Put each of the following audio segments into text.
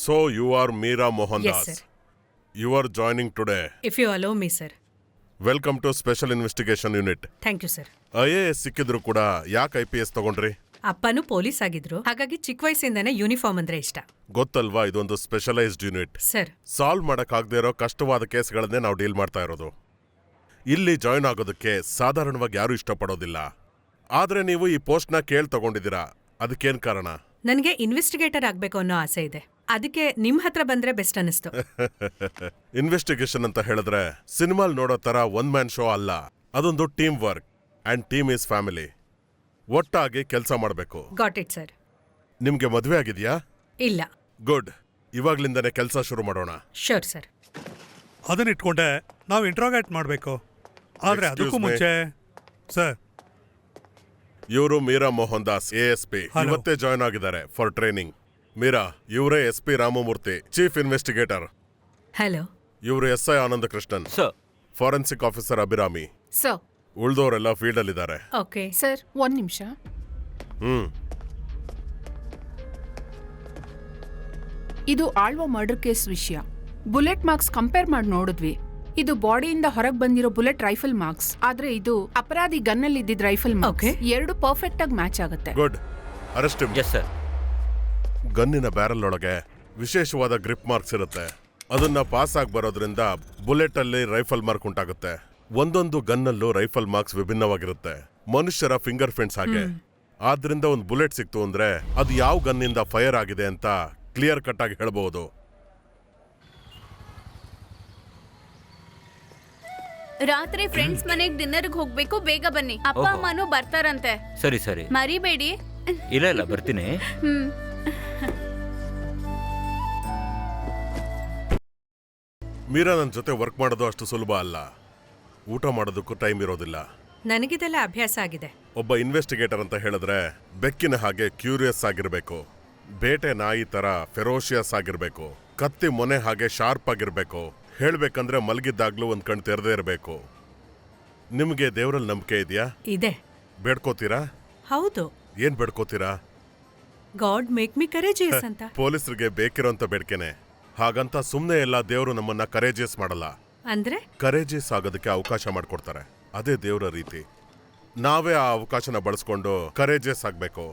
So you are Meera Yes, Mohandas. sir. You are joining today. If you allow me, sir. Welcome to Special Investigation Unit. Thank you sir. IAS ಸಿಕ್ಕಿದ್ರು ಕೂಡ ಯಾಕೆ IPS ತಗೊಂಡ್ರಿ? ಅಪ್ಪನೂ police ಆಗಿದ್ರು, ಹಾಗಾಗಿ ಚಿಕ್ಕ ವಯಸ್ಸಿಂದಾನೇ uniform ಅಂದ್ರೆ ಇಷ್ಟ. ಗೊತ್ತಲ್ವಾ ಇದೊಂದು ಸ್ಪೆಷಲೈಸ್ಡ್ ಯೂನಿಟ್. ಸರ್, ಸಾಲ್ವ್ ಮಾಡಕ್ಕಾಗದೇ ಇರೋ ಕಷ್ಟವಾದ ಕೇಸ್ಗಳನ್ನೇ ನಾವು ಡೀಲ್ ಮಾಡ್ತಾ ಇರೋದು. ಇಲ್ಲಿ ಜಾಯ್ನ್ ಆಗೋದಕ್ಕೆ ಸಾಧಾರಣವಾಗಿ ಯಾರೂ ಇಷ್ಟಪಡೋದಿಲ್ಲ. ಆದ್ರೆ ನೀವು ಈ ಪೋಸ್ಟ್ನ ತಗೊಂಡಿದ್ದೀರಾ, ಅದಕ್ಕೇನ್ ಕಾರಣ? ನನಗೆ ಇನ್ವೆಸ್ಟಿಗೇಟರ್ ಆಗ್ಬೇಕು ಅನ್ನೋ ಆಸೆ ಇದೆ. ಅದಕ್ಕೆ ನಿಮ್ ಹತ್ರ ಬಂದ್ರೆ ಬೆಸ್ಟ್ ಅನಿಸ್ತು. ಇನ್ವೆಸ್ಟಿಗೇಷನ್ ಅಂತ ಹೇಳಿದ್ರೆ ಸಿನಿಮಾಲ್ ನೋಡೋ ತರ ಒನ್ ಮ್ಯಾನ್ ಶೋ ಅಲ್ಲ. ಅದೊಂದು team work and team is family. ಒಟ್ಟಾಗಿ ಕೆಲಸ ಮಾಡಬೇಕು. Got it sir. ನಿಮ್ಗೆ ಮದುವೆ ಆಗಿದ್ಯಾ? ಇಲ್ಲ. ಗುಡ್. ಇವಾಗ್ಲಿಂದಾನೆ ಕೆಲಸ ಶುರು ಮಾಡೋಣ. Sure sir. ಅದನ್ನ ಇಟ್ಕೊಂಡೆ ನಾವು ಇಂಟ್ರೋಗೇಟ್ ಮಾಡಬೇಕು. ಆದ್ರೆ ಅದಕ್ಕೂ ಮುಂಚೆ ಸರ್, ಇವರು ಮೀರಾ ಮೋಹನ್ ದಾಸ್, ASP. Hello. ಇವತ್ತೇ ಜಾಯ್ನ್ ಆಗಿದ್ದಾರೆ ಫಾರ್ ಟ್ರೈನಿಂಗ್. ಮೀರಾ, ಇವರೇ SP Ramamurthy, chief investigator. Hello. ಇವರು SI Ananda Krishnan, sir. Forensic officer Abhirami. Sir. ಉಳ್ದವರೆಲ್ಲ ಫೀಲ್ಡ್ ಅಲ್ಲಿದ್ದಾರೆ. ಓಕೆ ಸರ್, ಒಂದ್ ನಿಮಿಷ. ಇದು ಆಳ್ವ ಮರ್ಡರ್ ಕೇಸ್ ವಿಷಯ. ಬುಲೆಟ್ ಮಾರ್ಕ್ಸ್ ಕಂಪೇರ್ ಮಾಡಿ ನೋಡಿದ್ವಿ. ಇದು ಬಾಡಿಯಿಂದ ಹೊರಗೆ ಬಂದಿರೋ ಬುಲೆಟ್ ರೈಫಲ್ ಮಾರ್ಕ್ಸ್. ಆದ್ರೆ ಇದು ಅಪರಾಧಿ ಗನ್ನಲ್ಲಿ ಇದ್ದಿದ್ದ ರೈಫಲ್ ಮಾರ್ಕ್ಸ್. ಎರಡು ಪರ್ಫೆಕ್ಟ್ ಆಗಿ ಮ್ಯಾಚ್ ಆಗುತ್ತೆ. Good. Arrest him. Yes sir. ಗನ್ನಿನ ಬ್ಯಾರಲ್ ಒಳಗೆ ವಿಶೇಷವಾದ ಗ್ರಿಪ್ ಮಾರ್ಕ್ಸ್ ಇರುತ್ತೆ. ಅದನ್ನ ಪಾಸ್ ಆಗಿ ಬರೋದ್ರಿಂದ ಬುಲೆಟ್ ಅಲ್ಲಿ ರೈಫಲ್ ಮಾರ್ಕ್ ಉಂಟಾಗುತ್ತೆ. ಒಂದೊಂದು ಗನ್ನಲ್ಲೂ ರೈಫಲ್ ಮಾರ್ಕ್ಸ್ ವಿಭಿನ್ನವಾಗಿರುತ್ತೆ, ಮನುಷ್ಯರ ಫಿಂಗರ್ ಪ್ರಿಂಟ್ಸ್ ಹಾಗೆ. ಆದ್ರಿಂದ ಒಂದು ಬುಲೆಟ್ ಸಿಕ್ತು ಅಂದ್ರೆ ಅದು ಯಾವ ಗನ್ನಿಂದ ಫೈರ್ ಆಗಿದೆ ಅಂತ ಕ್ಲಿಯರ್ ಕಟ್ ಆಗಿ ಹೇಳ್ಬಹುದು. ರಾತ್ರಿ ಫ್ರೆಂಡ್ಸ್ ಮನೆಗೆ ಡಿನ್ನರ್ಗೆ ಹೋಗ್ಬೇಕು, ಬೇಗ ಬನ್ನಿ. ಅಪ್ಪ ಅಮ್ಮನೂ ಬರ್ತಾರಂತೆ. ಸರಿ ಸರಿ, ಮರಿಬೇಡಿ. ಇಲ್ಲ ಬರ್ತೀನಿ. ಮೀರಾ ನನ್ನ ಜೊತೆ ವರ್ಕ್ ಮಾಡೋದು ಅಷ್ಟು ಸುಲಭ ಅಲ್ಲ. ಊಟ ಮಾಡೋದಕ್ಕೂ ಟೈಮ್ ಇರೋದಿಲ್ಲ. ನನಗಿದೆಲ್ಲ ಅಭ್ಯಾಸ ಆಗಿದೆ. ಒಬ್ಬ ಇನ್ವೆಸ್ಟಿಗೇಟರ್ ಅಂತ ಹೇಳಿದ್ರೆ ಬೆಕ್ಕಿನ ಹಾಗೆ ಕ್ಯೂರಿಯಸ್ ಆಗಿರ್ಬೇಕು, ಬೇಟೆ ನಾಯಿ ತರ ಫೆರೋಷಿಯಸ್ ಆಗಿರ್ಬೇಕು, ಕತ್ತಿ ಮೊನೆ ಹಾಗೆ ಶಾರ್ಪ್ ಆಗಿರ್ಬೇಕು. ಹೇಳ್ಬೇಕಂದ್ರೆ ಮಲಗಿದ್ದಾಗ್ಲೂ ಒಂದ್ ಕಣ್ ತೆರೆದೇ ಇರಬೇಕು. ನಿಮ್ಗೆ ದೇವರಲ್ಲಿ ನಂಬಿಕೆ ಇದೆಯಾ? ಇದೆ. ಬೇಡ್ಕೋತೀರಾ? ಹೌದು. ಏನ್ ಬೇಡ್ಕೋತೀರಾ? ಗಾಡ್ ಮೇಕ್ ಮಿ ಕರೇಜಿಯಸ್ ಅಂತ. ಪೊಲೀಸರಿಗೆ ಬೇಕಿರೋಂತ ಬೇಡ್ಕೆನೆ. ಹಾಗಂತ ಸುಮ್ನೆ ಎಲ್ಲ ದೇವರು ನಮ್ಮನ್ನ ಕರೇಜಿಯಸ್ ಮಾಡಲ್ಲ. ಅಂದ್ರೆ ಕರೇಜಿಯಸ್ ಆಗೋದಕ್ಕೆ ಅವಕಾಶ ಮಾಡ್ಕೊಡ್ತಾರೆ. ಅದೇ ದೇವರ ರೀತಿ. ನಾವೇ ಆ ಅವಕಾಶನ ಬಳಸ್ಕೊಂಡು ಕರೇಜಿಯಸ್ ಆಗ್ಬೇಕು.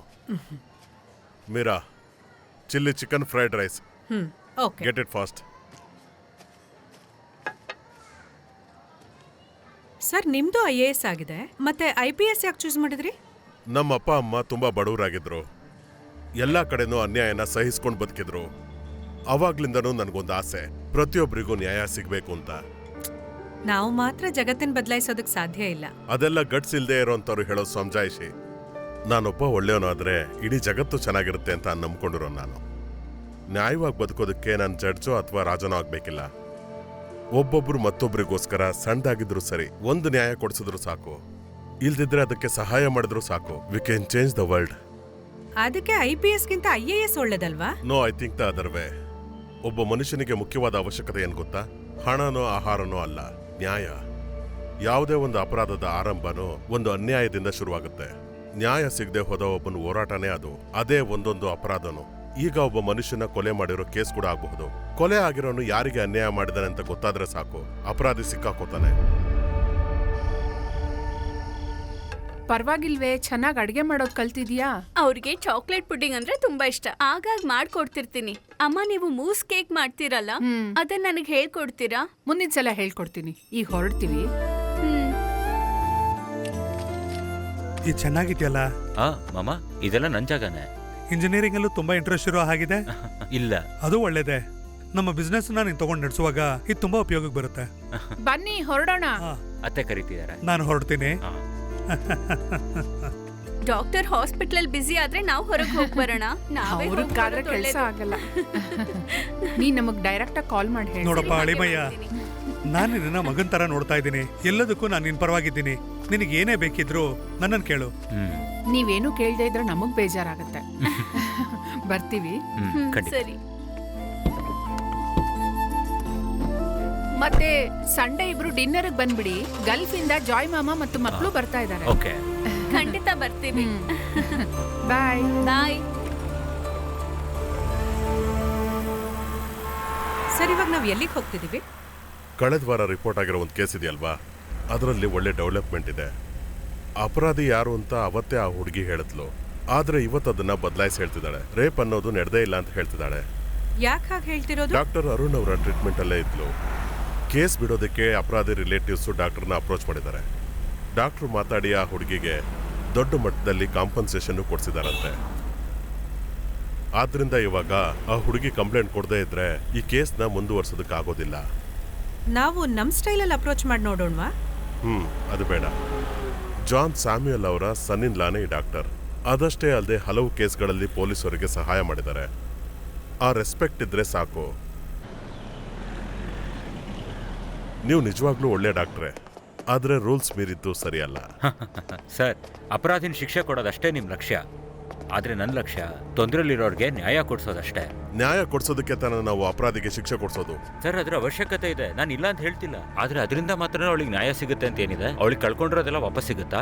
Meera, chilli chicken fried rice. Okay. Get it fast. Sir, ನಿಮ್ದು IAS ಆಗಿದೆ, ಮತ್ತೆ IPS ಯಾಕೆ ಚೂಸ್ ಮಾಡಿದ್ರಿ? ನಮ್ಮ ಅಪ್ಪ ಅಮ್ಮ ತುಂಬಾ ಬಡವರಾಗಿದ್ರು. ಎಲ್ಲ ಕಡೆನೂ ಅನ್ಯಾಯನ ಸಹಿಸ್ಕೊಂಡು ಬದುಕಿದ್ರು. ಅವಾಗ್ಲಿಂದನೂ ನನಗೊಂದು ಆಸೆ, ಪ್ರತಿಯೊಬ್ಬರಿಗೂ ನ್ಯಾಯ ಸಿಗ್ಬೇಕು ಅಂತ. ನಾವು ಮಾತ್ರ ಜಗತ್ತಿನ ಬದಲಾಯಿಸೋದಕ್ಕೆ ಸಾಧ್ಯ ಇಲ್ಲ. ಅದೆಲ್ಲ ಗಟ್ಸ್ ಇಲ್ದೇ ಇರೋಂಥವ್ರು ಹೇಳೋ ಸಮಜಾಯಿಷಿ. ನಾನೊಬ್ಬ ಒಳ್ಳೆಯವನಾದ್ರೆ ಇಡೀ ಜಗತ್ತು ಚೆನ್ನಾಗಿರುತ್ತೆ ಅಂತ ನಂಬ್ಕೊಂಡಿರೋ ನಾನು. ನ್ಯಾಯವಾಗಿ ಬದುಕೋದಕ್ಕೆ ನಾನು ಜಡ್ಜೋ ಅಥವಾ ರಾಜನೋ ಆಗ್ಬೇಕಿಲ್ಲ. ಒಬ್ಬೊಬ್ರು ಮತ್ತೊಬ್ರಿಗೋಸ್ಕರ ಸಣ್ಣದಾಗಿದ್ರು ಸರಿ, ಒಂದು ನ್ಯಾಯ ಕೊಡಿಸಿದ್ರು ಸಾಕು. ಇಲ್ದಿದ್ರೆ ಅದಕ್ಕೆ ಸಹಾಯ ಮಾಡಿದ್ರು ಸಾಕು. We can change the world. ಅದಕ್ಕೆ IPSಗಿಂತ IAS ಒಳ್ಳೇದಲ್ವಾ? No, I think the other way. ಒಬ್ಬ ಮನುಷ್ಯನಿಗೆ ಮುಖ್ಯವಾದ ಅವಶ್ಯಕತೆ ಏನ್ ಗೊತ್ತಾ? ಹಣನೋ ಆಹಾರನೋ ಅಲ್ಲ, ನ್ಯಾಯ. ಯಾವುದೇ ಒಂದು ಅಪರಾಧದ ಆರಂಭನೋ ಒಂದು ಅನ್ಯಾಯದಿಂದ ಶುರುವಾಗುತ್ತೆ. ನ್ಯಾಯ ಸಿಗದೆ ಹೋದ ಒಬ್ಬನ ಹೋರಾಟನೇ ಅದು. ಅದೇ ಒಂದೊಂದು ಅಪರಾಧನೋ. ಈಗ ಒಬ್ಬ ಮನುಷ್ಯನ ಕೊಲೆ ಮಾಡಿರೋ ಕೇಸ್ ಕೂಡ ಆಗಬಹುದು. ಕೊಲೆ ಆಗಿರೋನು ಯಾರಿಗೆ ಅನ್ಯಾಯ ಮಾಡಿದಾನೆ ಅಂತ ಗೊತ್ತಾದ್ರೆ ಸಾಕು, ಅಪರಾಧಿ ಸಿಕ್ಕಾಕೋತಾನೆ. ಪರವಾಗಿಲ್ವೇ, ಚೆನ್ನಾಗಿ ಅಡ್ಗೆ ಮಾಡೋದ್ ಕಲ್ತಿದ್ಯಾ? ಅವ್ರಿಗೆ ಚಾಕ್ಲೇಟ್ ಪುಡ್ಡಿಂಗ್ ಅಂದ್ರೆ ತುಂಬಾ ಇಷ್ಟ. ಆಗಾಗ ಮಾಡ್ಕೊಡ್ತಿರ್ತೀನಿ. ಅಮ್ಮ, ನೀವು ಮೂಸ್ ಕೇಕ್ ಮಾಡ್ತೀರಲ್ಲ, ಅದನ್ನ ನನಗೆ ಹೇಳ್ಕೊಡ್ತೀರಾ? ಮುಂದಿನ ಸಲ ಹೇಳ್ಕೊಡ್ತೀನಿ. ಈಗ ಹೊರಡ್ತೀವಿ. ಇದು ಚೆನ್ನಾಗಿದೆಯಲ್ಲ. ಮಾಮ, ಇದೆಲ್ಲ ನನ್ ಜಾಗನೇ. ಇಂಜಿನಿಯರಿಂಗ್ ಅಲ್ಲೂ ತುಂಬಾ ಇಂಟ್ರೆಸ್ಟ್ ಇರೋ ಹಾಗಿದೆ. ಇಲ್ಲ, ಅದು ಒಳ್ಳೇದೇ. ನಮ್ಮ ಬಿಸ್ನೆಸ್ ನೀನ್ ತಗೊಂಡು ನಡೆಸುವಾಗ ಇದು ತುಂಬಾ ಉಪಯೋಗಕ್ಕೆ ಬರುತ್ತೆ. ಬನ್ನಿ ಹೊರಡೋಣ. ಅತ್ತೆ ಕರೀತಿದ್ದಾರೆ, ನಾನು ಹೊರಡ್ತೀನಿ. ಡಾಕ್ಟರ್ ಹಾಸ್ಪಿಟಲ್ ಬಿಸಿ ಆದ್ರೆ ನಾವು ಹೊರಗೆ ಹೋಗಿ ಬರೋಣ. ಅವ್ರಿಗಾದ್ರೆ ಕೆಲಸ ಆಗಲ್ಲ. ನೀನ್ ನಮಗ್ ಡೈರೆಕ್ಟ್ ಆಗಿ ಕಾಲ್ ಮಾಡಿ ಹೇಳಿ. ನೋಡಪ್ಪ ಅಳಿಮಯ್ಯ, ನಾನು ನಿನ್ನ ಮಗನ್ ತರ ನೋಡ್ತಾ ಇದ್ದೀನಿ. ಎಲ್ಲದಕ್ಕೂ ನಾನು ನಿನ್ ಪರವಾಗಿದ್ದೀನಿ. ನಿನಗೆ ಏನೇ ಬೇಕಿದ್ರು ನನ್ನನ್ನು ಕೇಳು. ನೀವೇನು ಕೇಳದೆ ಇದ್ರೆ ನಮಗ್ ಬೇಜಾರಾಗತ್ತೆ. ಬರ್ತೀವಿ. ಸರಿ. ಮತ್ತೆ ಸಂಡೇ ಇಬ್ರು ಡಿನ್ನರ್ಗೆ ಬಂದ್ಬಿಡಿ. ಗಲ್ಫ್ ಇಂದ ಜಾಯ್ ಮಾಮ ಮತ್ತು ಮಕ್ಕಳು ಬರ್ತಾ ಇದ್ದಾರೆ. ಓಕೆ, ಖಂಡಿತ ಬರ್ತೀವಿ. ಬಾಯ್. ಬಾಯ್. ಸರ್, ಇವಾಗ ನಾವು ಎಲ್ಲಿಗೆ ಹೋಗ್ತಿದೀವಿ? ಕಳೆದ ವಾರ ರಿಪೋರ್ಟ್ ಆಗಿರೋ ಒಂದು ಕೇಸ್ ಇದೆಯಲ್ವಾ, ಅದರಲ್ಲಿ ಒಳ್ಳೆ ಡೆವಲಪ್ಮೆಂಟ್ ಇದೆ. ಅಪರಾಧಿ ಯಾರು ಅಂತ ಅವತ್ತೇ ಆ ಹುಡುಗಿ ಹೇಳಿದ್ಲು, ಆದ್ರೆ ಇವತ್ತು ಅದನ್ನ ಬದಲಾಯಿಸಿ ಹೇಳ್ತಿದ್ದಾಳೆ. ರೇಪ್ ಅನ್ನೋದು ನಡೆದೇ ಇಲ್ಲ ಅಂತ ಹೇಳ್ತಿದ್ದಾಳೆ. ಯಾಕೆ ಹಾಗೆ ಹೇಳ್ತಿರೋದು? ಡಾಕ್ಟರ್ ಅರುಣ್ ಅವರ ಟ್ರೀಟ್ಮೆಂಟ್ ಅಲ್ಲೇ ಇದ್ಲು. ಕೇಸ್ ಬಿಡೋದಕ್ಕೆ ಅಪರಾಧಿ ರಿಲೇಟಿವ್ಸ್ ಡಾಕ್ಟರ್ನ ಅಪ್ರೋಚ್ ಮಾಡಿದ್ದಾರೆ. ಡಾಕ್ಟರ್ ಮಾತಾಡಿ ಆ ಹುಡುಗಿಗೆ ದೊಡ್ಡ ಮಟ್ಟದಲ್ಲಿ ಕಾಂಪನ್ಸೇಷನ್ ಕೊಡಿಸಿದಾರಂತೆ. ಆದ್ರಿಂದ ಇವಾಗ ಆ ಹುಡುಗಿ ಕಂಪ್ಲೇಂಟ್ ಕೊಡದೇ ಇದ್ರೆ ಈ ಕೇಸ್ನ ಮುಂದುವರ್ಸೋದಕ್ಕಾಗೋದಿಲ್ಲ. ನಾವು ನಮ್ ಸ್ಟೈಲಲ್ಲಿ ಅಪ್ರೋಚ್ ಮಾಡಿ ನೋಡೋಣವಾ? ಅದು ಬೇಡ. ಜಾನ್ ಸ್ಯಾಮ್ಯುಯಲ್ ಅವರ ಸನ್ನಿನ್ ಲಾನೇ ಈ ಡಾಕ್ಟರ್. ಅದಷ್ಟೇ ಅಲ್ಲದೆ ಹಲವು ಕೇಸ್ಗಳಲ್ಲಿ ಪೊಲೀಸರಿಗೆ ಸಹಾಯ ಮಾಡಿದ್ದಾರೆ. ಆ ರೆಸ್ಪೆಕ್ಟ್ ಇದ್ರೆ ಸಾಕು. ನೀವು ನಿಜವಾಗ್ಲೂ ಒಳ್ಳೆ ಡಾಕ್ಟ್ರೇ, ಆದ್ರೆ ರೂಲ್ಸ್ ಮೀರಿದ್ದು ಸರಿಯಲ್ಲ. ಸರ್, ಅಪರಾಧಿನ ಶಿಕ್ಷೆ ಕೊಡೋದಷ್ಟೇ ನಿಮ್ಮ ಲಕ್ಷ್ಯ. ಆದ್ರೆ ನನ್ನ ಲಕ್ಷ್ಯ ತೊಂದರೆಲಿರೋರ್ಗೆ ನ್ಯಾಯ ಕೊಡ್ಸೋದಷ್ಟೇ. ನ್ಯಾಯ ಕೊಡ್ಸೋದಕ್ಕೆ ತಾನೇ ನಾವು ಅಪರಾಧಿಗೆ ಶಿಕ್ಷೆ ಕೊಡ್ಸೋದು. ಸರ್, ಅದ್ರ ಅವಶ್ಯಕತೆ ಇದೆ, ನಾನು ಇಲ್ಲ ಅಂತ ಹೇಳ್ತಿಲ್ಲ. ಆದ್ರೆ ಅದರಿಂದ ಮಾತ್ರ ಅವಳಿಗೆ ನ್ಯಾಯ ಸಿಗುತ್ತೆ ಅಂತ ಏನಿದೆ? ಅವಳಿಗೆ ಕಳ್ಕೊಂಡಿರೋದೆಲ್ಲ ವಾಪಸ್ ಸಿಗುತ್ತಾ?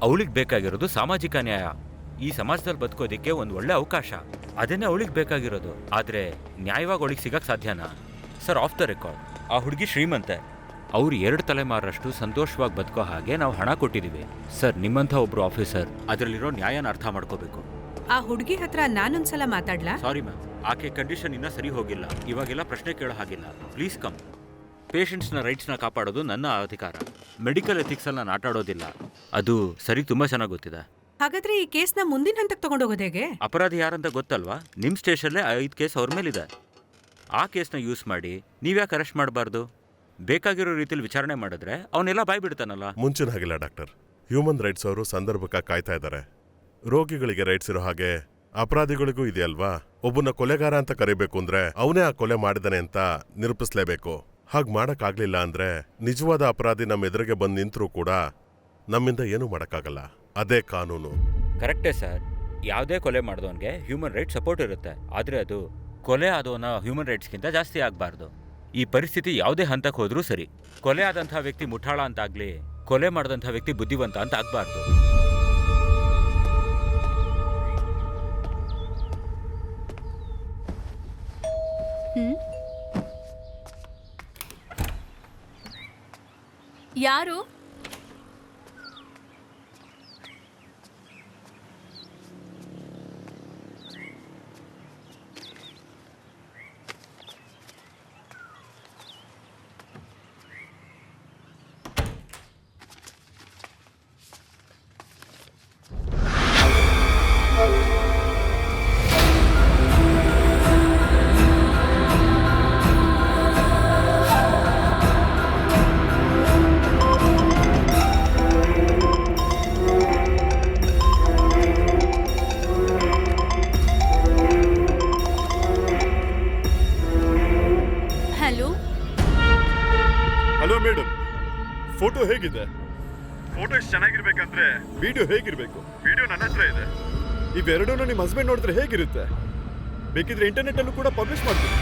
ಅವಳಿಗೆ ಬೇಕಾಗಿರೋದು ಸಾಮಾಜಿಕ ನ್ಯಾಯ. ಈ ಸಮಾಜದಲ್ಲಿ ಬದುಕೋದಿಕ್ಕೆ ಒಂದು ಒಳ್ಳೆ ಅವಕಾಶ, ಅದನ್ನೇ ಅವಳಿಗೆ ಬೇಕಾಗಿರೋದು. ಆದ್ರೆ ನ್ಯಾಯವಾಗಿ ಅವಳಿಗೆ ಸಿಗಕ್ಕೆ ಸಾಧ್ಯನಾ? ಸರ್, ಆಫ್ ದ ರೆಕಾರ್ಡ್, ಆ ಹುಡುಗಿ ಶ್ರೀಮಂತೆ. ಅವ್ರು 2 ತಲೆಮಾರಷ್ಟು ಸಂತೋಷವಾಗಿ ಬದುಕೋ ಹಾಗೆ ನಾವು ಹಣ ಕೊಟ್ಟಿದ್ದೀವಿ. ಸರ್, ನಿಮ್ಮಂಥ ಒಬ್ರು ಆಫೀಸರ್ ಅದರಲ್ಲಿರೋ ನ್ಯಾಯನ ಅರ್ಥ ಮಾಡ್ಕೋಬೇಕು. ಆ ಹುಡುಗಿ ಹತ್ರ ನಾನೊಂದ್ಸಲ ಮಾತಾಡ್ಲಾ? ಸಾರಿ ಮ್ಯಾಮ್, ಆಕೆ ಕಂಡೀಷನ್ ಇನ್ನೂ ಸರಿ ಹೋಗಿಲ್ಲ. ಇವಾಗೆಲ್ಲ ಪ್ರಶ್ನೆ ಕೇಳೋ ಹಾಗಿಲ್ಲ. Please come. ಪೇಷಂಟ್ಸ್ನ ರೈಟ್ಸ್ನ ಕಾಪಾಡೋದು ನನ್ನ ಅಧಿಕಾರ. ಮೆಡಿಕಲ್ ಎಥಿಕ್ಸಲ್ಲಿ ನಾನು ಆಟ ಆಡೋದಿಲ್ಲ. ಅದು ಸರಿ, ತುಂಬ ಚೆನ್ನಾಗಿ ಗೊತ್ತಿದೆ. ಹಾಗಾದ್ರೆ ಈ ಕೇಸ್ನ ಮುಂದಿನ ಹಂತಕ್ಕೆ ತಗೊಂಡೋಗೋದು ಹೇಗೆ? ಅಪರಾಧಿ ಯಾರಂತ ಗೊತ್ತಲ್ವಾ? ನಿಮ್ಮ ಸ್ಟೇಷನ್ಲೇ 5 ಕೇಸ್ ಅವ್ರ ಮೇಲಿದೆ. ಆ ಕೇಸ್ನ ಯೂಸ್ ಮಾಡಿ ನೀವ್ಯಾಕೆ ಅರೆಸ್ಟ್ ಮಾಡಬಾರ್ದು? ಬೇಕಾಗಿರೋ ರೀತಿಯಲ್ಲಿ ವಿಚಾರಣೆ ಮಾಡಿದ್ರೆ ಅವನ್ನೆಲ್ಲ ಬಾಯ್ ಬಿಡ್ತಾನಲ್ಲ. ಮುಂಚಿನ ಹಾಗಿಲ್ಲ ಡಾಕ್ಟರ್. ಹ್ಯೂಮನ್ ರೈಟ್ಸ್ ಅವರು ಸಂದರ್ಭಕ್ಕೆ ಕಾಯ್ತಾ ಇದ್ದಾರೆ. ರೋಗಿಗಳಿಗೆ ರೈಟ್ಸ್ ಇರೋ ಹಾಗೆ ಅಪರಾಧಿಗಳಿಗೂ ಇದೆಯಲ್ವಾ? ಒಬ್ಬನ ಕೊಲೆಗಾರ ಅಂತ ಕರಿಬೇಕು ಅಂದ್ರೆ ಅವನೇ ಆ ಕೊಲೆ ಮಾಡಿದಾನೆ ಅಂತ ನಿರೂಪಿಸ್ಲೇಬೇಕು. ಹಾಗೆ ಮಾಡಕ್ಕಾಗ್ಲಿಲ್ಲ ಅಂದ್ರೆ ನಿಜವಾದ ಅಪರಾಧಿ ನಮ್ಮ ಎದುರಿಗೆ ಬಂದು ನಿಂತರೂ ಕೂಡ ನಮ್ಮಿಂದ ಏನೂ ಮಾಡೋಕ್ಕಾಗಲ್ಲ. ಅದೇ ಕಾನೂನು. ಕರೆಕ್ಟೇ ಸರ್. ಯಾವುದೇ ಕೊಲೆ ಮಾಡಿದವನಿಗೆ ಹ್ಯೂಮನ್ ರೈಟ್ಸ್ ಸಪೋರ್ಟ್ ಇರುತ್ತೆ. ಆದರೆ ಅದು ಕೊಲೆ ಆದವನ ಹ್ಯೂಮನ್ ರೈಟ್ಸ್ಗಿಂತ ಜಾಸ್ತಿ ಆಗಬಾರ್ದು. ಈ ಪರಿಸ್ಥಿತಿ ಯಾವುದೇ ಹಂತಕ್ಕೆ ಹೋದ್ರೂ ಸರಿ, ಕೊಲೆ ಆದಂಥ ವ್ಯಕ್ತಿ ಮುಠಾಳ ಅಂತಾಗ್ಲಿ, ಕೊಲೆ ಮಾಡಿದಂಥ ವ್ಯಕ್ತಿ ಬುದ್ಧಿವಂತ ಅಂತ ಆಗಬಾರ್ದು. ಯಾರು? ಹಲೋ ಮೇಡಮ್, ಫೋಟೋ ಹೇಗಿದೆ? ಫೋಟೋ ಎಷ್ಟು ಚೆನ್ನಾಗಿರ್ಬೇಕಂದ್ರೆ ವಿಡಿಯೋ ಹೇಗಿರ್ಬೇಕು? ವಿಡಿಯೋ ನನ್ನ ಹತ್ರ ಇದೆ. ಇವೆರಡೂ ನಿಮ್ಮ ಹಸ್ಬೆಂಡ್ ನೋಡಿದ್ರೆ ಹೇಗಿರುತ್ತೆ? ಬೇಕಿದ್ರೆ ಇಂಟರ್ನೆಟ್ ಅಲ್ಲೂ ಕೂಡ ಪಬ್ಲಿಷ್ ಮಾಡ್ತೀನಿ.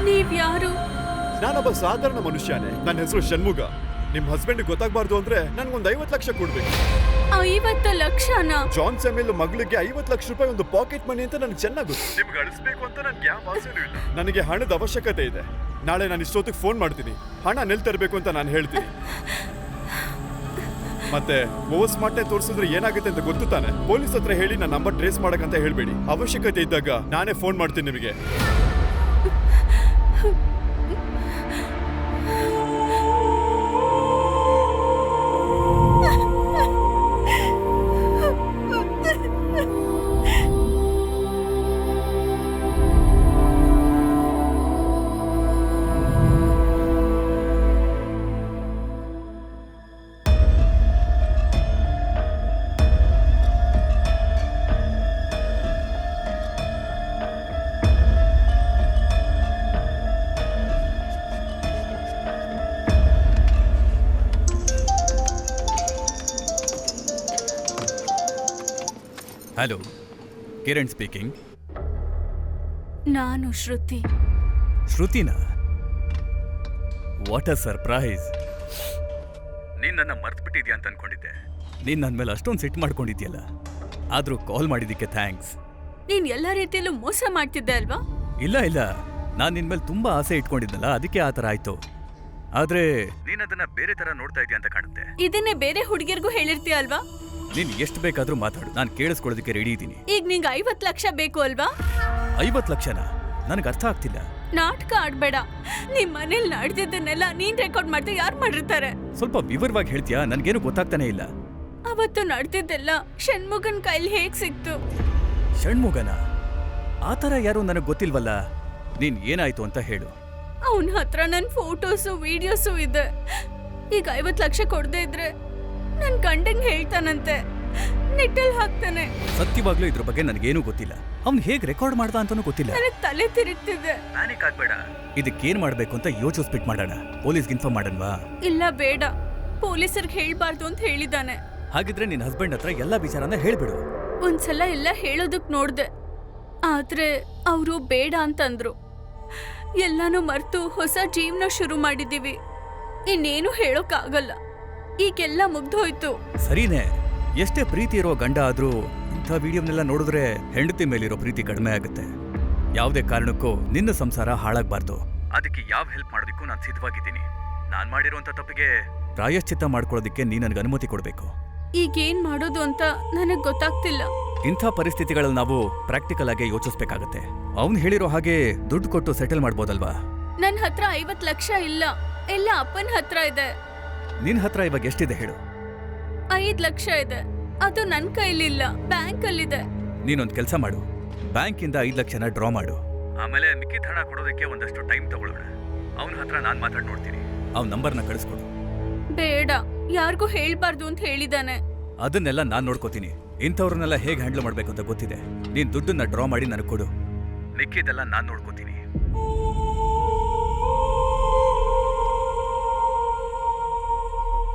ನೀವ್ ಯಾರು? ನಾನೊಬ್ಬ ಸಾಧಾರಣ ಮನುಷ್ಯನೇ. ನನ್ನ ಹೆಸರು ಷಣ್ಮುಗ. ನಿಮ್ ಹಸ್ಬೆಂಡ್ ಗೊತ್ತಾಗಬಾರ್ದು ಅಂದ್ರೆ ನನ್ಗೊಂದು 50 ಲಕ್ಷ ಕೊಡ್ಬೇಕು. 50 ಲಕ್ಷನಾ? ಜಾನ್ ಸ್ಯಾಮ್ಯುಯಲ್ ಮಗಳಿಗೆ 50 ಲಕ್ಷ ರೂಪಾಯಿ ಒಂದು ಪಾಕೆಟ್ ಮನಿ ಅಂತ ನನಗೆ ಚೆನ್ನಾಗಿ ಗೊತ್ತು. ನಿಮ್ಗೆ ಅಳಿಸ್ಬೇಕು ಅಂತ ನನ್ಗೆ ಯಾವ ಆಸೆನೂ ಇಲ್ಲ. ನನಗೆ ಹಣದ ಅವಶ್ಯಕತೆ ಇದೆ. ನಾಳೆ ನಾನು ಇಷ್ಟೊತ್ತಿಗೆ ಫೋನ್ ಮಾಡ್ತೀನಿ. ಹಣ ನೆಲ್ ತರಬೇಕು ಅಂತ ನಾನು ಹೇಳ್ತೀನಿ. ಮತ್ತೆ ಓವರ್ ಸ್ಮಾರ್ಟ್ನೇ ತೋರಿಸಿದ್ರೆ ಏನಾಗುತ್ತೆ ಅಂತ ಗೊತ್ತು ತಾನೆ? ಪೊಲೀಸ್ ಹತ್ರ ಹೇಳಿ ನನ್ನ ನಂಬರ್ ಟ್ರೇಸ್ ಮಾಡಕ್ಕಂತ ಹೇಳ್ಬೇಡಿ. ಅವಶ್ಯಕತೆ ಇದ್ದಾಗ ನಾನೇ ಫೋನ್ ಮಾಡ್ತೀನಿ ನಿಮಗೆ. Hello, Kiran speaking. ನಾನು ಶ್ರುತಿ. ಶ್ರುತಿನಾ? What a surprise. ನೀನು ನನ್ನ ಮರ್ತ್ಬಿಟ್ಟಿದ್ಯಾ ಅಂತ ಅನ್ಕೊಂಡಿದ್ದೆ. ನೀನು ನನ್ನ ಮೇಲೆ ಅಷ್ಟೊಂದು ಸಿಟ್ಟು ಮಾಡ್ಕೊಂಡಿದ್ಯಲ್ಲ. ಆದರೂ ಕಾಲ್ ಮಾಡಿದ್ದಕ್ಕೆ ಥ್ಯಾಂಕ್ಸ್. ನೀನ್ ಎಲ್ಲ ರೀತಿಯಲ್ಲೂ ಮೋಸ ಮಾಡ್ತಿದ್ದೆ ಅಲ್ವಾ? ಇಲ್ಲ ಇಲ್ಲ, ನಾನು ನಿನ್ ಮೇಲೆ ತುಂಬಾ ಆಸೆ ಇಟ್ಕೊಂಡಿದ್ದಲ್ಲ, ಅದಕ್ಕೆ ಆ ಥರ ಆಯ್ತು. ಆದ್ರೆ ನೀನ್ ಅದನ್ನ ಬೇರೆ ತರ ನೋಡ್ತಾ ಇದೀಯ ಅಂತ ಕಾಣುತ್ತೆ. ಇದನ್ನೇ ಬೇರೆ ಹುಡುಗಿರ್ಗೂ ಹೇಳಿರ್ತೀಯ ಅಲ್ವಾ? ನೀನ್ ಎಷ್ಟು ಬೇಕಾದ್ರೂ ಮಾತಾಡು, ನಾನು ಕೇಳಿಸ್ಕೊಳ್ಳೋದಕ್ಕೆ ರೆಡಿ ಇದ್ದೀನಿ. ಈಗ ನಿಂಗೆ 50 ಲಕ್ಷ ಬೇಕು ಅಲ್ವಾ? 50 ಲಕ್ಷನಾ? ನನಗೆ ಅರ್ಥ ಆಗ್ತಿಲ್ಲ. ನಾಟಕ ಆಡ್ಬೇಡ. ನಿಮ್ ಮನೇಲಿ ನಡೆದಿದ್ದನ್ನೆಲ್ಲ ನೀನ್ ರೆಕಾರ್ಡ್ ಮಾಡ್ದೆ ಯಾರು ಮಾಡಿರ್ತಾರೆ? ಸ್ವಲ್ಪ ವಿವರವಾಗಿ ಹೇಳ್ತೀಯಾ? ನನ್ಗೇನು ಗೊತ್ತಾಗ್ತಾನೆ ಇಲ್ಲ. ಅವತ್ತು ನಡೆದಿದ್ದೆಲ್ಲ ಷಣ್ಮುಗನ್ ಕೈಲಿ ಹೇಗ್ ಸಿಕ್ತು? ಷಣ್ಮುಗನ? ಆ ಥರ ಯಾರು ನನಗೆ ಗೊತ್ತಿಲ್ವಲ್ಲ. ನೀನ್ ಏನಾಯ್ತು ಅಂತ ಹೇಳು. ಅವನ ಹತ್ರ ನನ್ ಫೋಟೋಸು ವಿಡಿಯೋಸು ಇದೆ. ಈಗ 50 ಲಕ್ಷ ಕೊಡದೇ ಇದ್ರೆ ನನ್ ಗಂಡಂಗ್ ಹೇಳ್ತಾನಂತೆ, ನೆಟ್ಟಲ್ ಹಾಕ್ತಾನೆ. ಸತ್ಯವಾಗ್ಲೂ ಇದ್ರ ಬಗ್ಗೆ ನನಗೇನು ಗೊತ್ತಿಲ್ಲ. ಅವ್ನು ಹೇಗ್ ರೆಕಾರ್ಡ್ ಮಾಡ್ದ ಅಂತಾನೂ ಗೊತ್ತಿಲ್ಲ. ನನಗ್ ತಲೆ ತಿರುಗ್ತಿದೆ. ಪ್ಯಾನಿಕ್ ಆಗ್ಬೇಡ. ಇದಕ್ಕೇನ್ ಮಾಡ್ಬೇಕು ಅಂತ ಯೋಚಿಸ್ಬಿಟ್ ಮಾಡೋಣ. ಪೊಲೀಸ್ಗೆ ಇನ್ಫಾರ್ಮ್ ಮಾಡನ್ವಾ? ಇಲ್ಲ ಬೇಡ, ಪೊಲೀಸರ್ಗೆ ಹೇಳ್ಬಾರ್ದು ಅಂತ ಹೇಳಿದಾನೆ. ಹಾಗಿದ್ರೆ ನಿನ್ ಹಸ್ಬೆಂಡ್ ಹತ್ರ ಎಲ್ಲ ವಿಚಾರನ ಹೇಳ್ಬಿಡು. ಒಂದ್ಸಲ ಎಲ್ಲ ಹೇಳೋದಕ್ ನೋಡ್ದೆ, ಆದ್ರೆ ಅವರು ಬೇಡ ಅಂತಂದ್ರು. ಎಲ್ಲಾನು ಮರ್ತು ಹೊಸ ಜೀವನ ಶುರು ಮಾಡಿದೀವಿ. ಇನ್ನೇನು ಹೇಳೋಕ್ಕಾಗಲ್ಲ. ಈಗೆಲ್ಲ ಮುಗ್ದೋಯ್ತು. ಸರಿನೇ, ಎಷ್ಟೇ ಪ್ರೀತಿ ಇರೋ ಗಂಡ ಆದ್ರೂ ಇಂಥ ವಿಡಿಯೋನೆಲ್ಲ ನೋಡಿದ್ರೆ ಹೆಂಡತಿ ಮೇಲಿರೋ ಪ್ರೀತಿ ಕಡಿಮೆ ಆಗುತ್ತೆ. ಯಾವುದೇ ಕಾರಣಕ್ಕೂ ನಿನ್ನ ಸಂಸಾರ ಹಾಳಾಗ್ಬಾರ್ದು. ಅದಕ್ಕೆ ಯಾವ ಹೆಲ್ಪ್ ಮಾಡೋದಕ್ಕೂ ನಾನು ಸಿದ್ಧವಾಗಿದ್ದೀನಿ. ನಾನ್ ಮಾಡಿರೋಂಥ ತಪ್ಪಿಗೆ ಪ್ರಾಯಶ್ಚಿತ್ತ ಮಾಡ್ಕೊಳ್ಳೋದಕ್ಕೆ ನೀ ನನಗೆ ಅನುಮತಿ ಕೊಡಬೇಕು. ಈಗೇನ್ ಮಾಡೋದು ಅಂತ ನನಗ್ ಗೊತ್ತಾಗ್ತಿಲ್ಲ. ಇಂಥ ಪರಿಸ್ಥಿತಿಗಳಲ್ಲಿ ನಾವು ಪ್ರಾಕ್ಟಿಕಲ್ ಆಗಿ ಯೋಚಿಸ್ಬೇಕಾಗತ್ತೆ. ಅವ್ನು ಹೇಳಿರೋ ಹಾಗೆ ದುಡ್ಡು ಕೊಟ್ಟು ಸೆಟಲ್ ಮಾಡ್ಬೋದಲ್ವಾ? ನನ್ ಹತ್ರ 50 ಲಕ್ಷ ಇಲ್ಲ, ಎಲ್ಲ ಅಪ್ಪನ ಹತ್ರ ಇದೆ. ನಿನ್ ಹತ್ರ ಇವಾಗ ಎಷ್ಟಿದೆ ಹೇಳು? 5 ಲಕ್ಷ ಇದೆ, ಅದು ನನ್ ಕೈಲಿಲ್ಲ, ಬ್ಯಾಂಕ್ ಅಲ್ಲಿದೆ. ನೀನೊಂದ್ ಕೆಲಸ ಮಾಡು, ಬ್ಯಾಂಕಿಂದ 5 ಲಕ್ಷನ ಡ್ರಾ ಮಾಡು. ಆಮೇಲೆ ಮಿಕ್ಕಿದ ಹಣ ಕೊಡೋದಕ್ಕೆ ಒಂದಷ್ಟು ಟೈಮ್ ತಗೊಳ್ಳೋಣ. ಅವನ ಹತ್ರ ನಾನ್ ಮಾತಾಡ್ ನೋಡ್ತೀನಿ. ಅವ್ನ ನಂಬರ್ನ ಕಳಿಸ್ಕೊಡು. ಬೇಡ, ಯಾರಿಗೂ ಹೇಳ್ಬಾರ್ದು ಅಂತ ಹೇಳಿದಾನೆ. ಅದನ್ನೆಲ್ಲ ನಾನ್ ನೋಡ್ಕೋತೀನಿ. ಇಂಥವ್ರನ್ನೆಲ್ಲ ಹೇಗೆ ಹ್ಯಾಂಡಲ್ ಮಾಡ್ಬೇಕು ಅಂತ ಗೊತ್ತಿದೆ. ನೀನ್ ದುಡ್ಡನ್ನ ಡ್ರಾ ಮಾಡಿ ನನಗೆ ಕೊಡು, ಮಿಕ್ಕಿದೆಲ್ಲ ನಾನ್ ನೋಡ್ಕೋತೀನಿ.